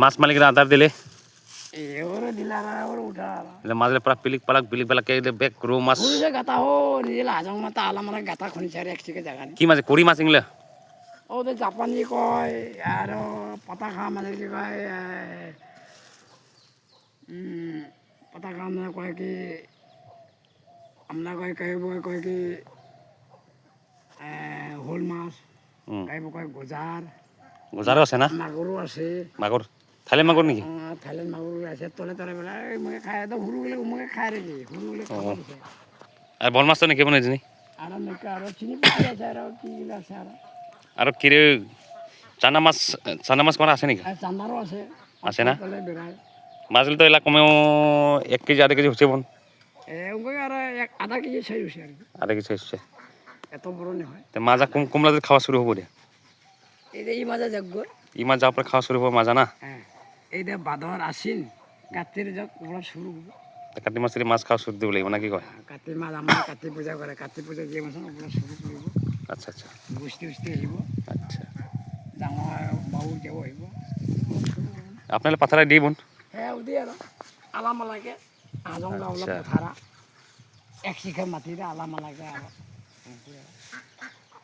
মাছ মালিকরা আধার দিলে এবারে দিলারা এবারে উঠা মাঝে পুরা পিলিক পালাক বেক রৌ মাছ ঘুরে গাতা হো নিজে লাজং মাতা আলা মানে গাতা খনিচারে একচিকে জায়গা নেই কি মাছ কড়ি মাছ এগুলা ওদের জাপানি কয় আর পাতা খা মানে কি কয় পাতা খা মানে কয় কি আমরা কয় কি শোল মাছ কয় গোজারও আছে না মাগুরও আছে মাগুর থাইল্যান্ড মাগুর নাকি থাইল্যান্ড মাগুর আছে তলে বেলা মুখে খায় তো হুরুগুলো মুখে খায় রে হুরুগুলো খাওয়া দিছে আর বল মাছ তো নাকি কেমন জানি আর নাকি আরো চিনি পাখি আছে আর কি আছে আর কিরে চানা মাছ করা আছে নাকি আর চান্দারও আছে আছে না তলে বেড়ায় মাছগুলো তো এলা কমেও 1 কেজি 1.5 কেজি হচ্ছে বোন ওই আর আধা কেজি ছয় হচ্ছে আর কি 1.5 কেজি হচ্ছে এত বড় হয় তো মাজা কুমলাদের খাওয়া শুরু হবো রে এই মাজা যাগ্য ই মাছ যাওয়ার পরে খাওয়া শুরু হবো মাজা না হ্যাঁ এই যে ভাদর আশ্বিন কাতির যাক ওরা শুরু হবো কাতি মাছের মাছ খাওয়া শুরু দিব লাগিব নাকি কয় কাতি মাছ আমরা কাতি পূজা করে কাতি পূজা যে মাছ ওরা শুরু করব আচ্ছা আচ্ছা বস্তি আহিব আচ্ছা ডাঙৰ বাবু যাব আহিব আপনারা পাথারা দিয়ে বোন হ্যাঁ ওদি আর আলামালাকে আজং গাওলা আচ্ছা। পথারা এক শিখা মাটিরে আলামালাকে আর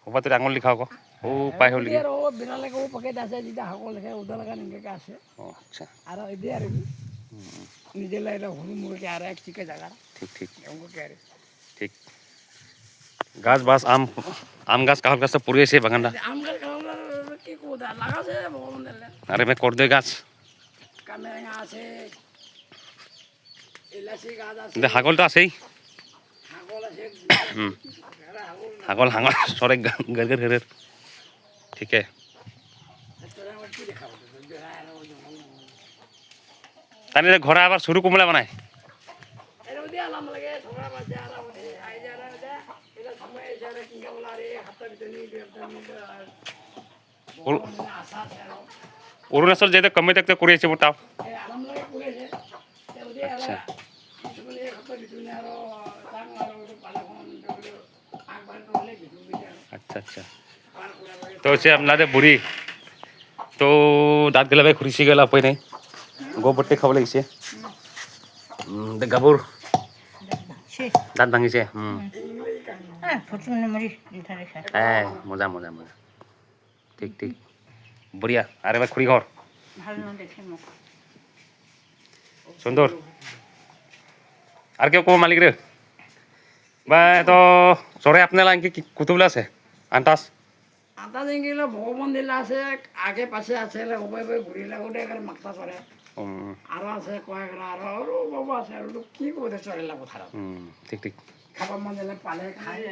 ওপা তোর আঙুল লিখাও ও পাই হল আর ও বিনালেকে ও পকেট আছে যেটা হাকল লেখে ওদালকা নিকে আছে ও আচ্ছা আর এদি আর নিজে লাইলা হুড়ু মুড়কে আর এক শিখা জায়গা ঠিক এমনকে আর ঠিক গাছ আম গাছ কাহর গাছ তো পড়ে আছে বাগানটা আম গাছ খাওয়ার কি কোদা লাগাছে ভগবান দিলে আরে মে কর দে গাছ কামেরাঙ্গা আছে এলাচি গাছ আছে কিন্তু হাগল তো আছেই হাকল আছে হাগল সরে গের ঠিক আছে তাই ঘরে আবার সরু কুমলা বানায় অরুণাচল যেতে কমে থাকতে করেছে তাও আচ্ছা আচ্ছা আচ্ছা তো হচ্ছে আপনাদের বুড়ি তো দাঁত গেলা ভাই খুরিসি গেলা পই নাই গোবরতে খাব লাগিছে গাবুর দাঁত ভাঙিছে হ্যাঁ মজা ঠিক বঢ়িয়া আর এবার খুড়ি ঘর সুন্দর আর কেউ কো মালিক রে বা তো চরে আপনার কি কুতুবলা আছে আন্তাজ আটা দিলে ভগবান দিলে আছে আগে পাশে আছে ঘুরিলে গোটে মাকতা চলে আরো আছে কয়েকটা আরো বাবু আছে আর কি করে চলে পথাৰত ঠিক খাবাৰ মন দিলে পালে খায়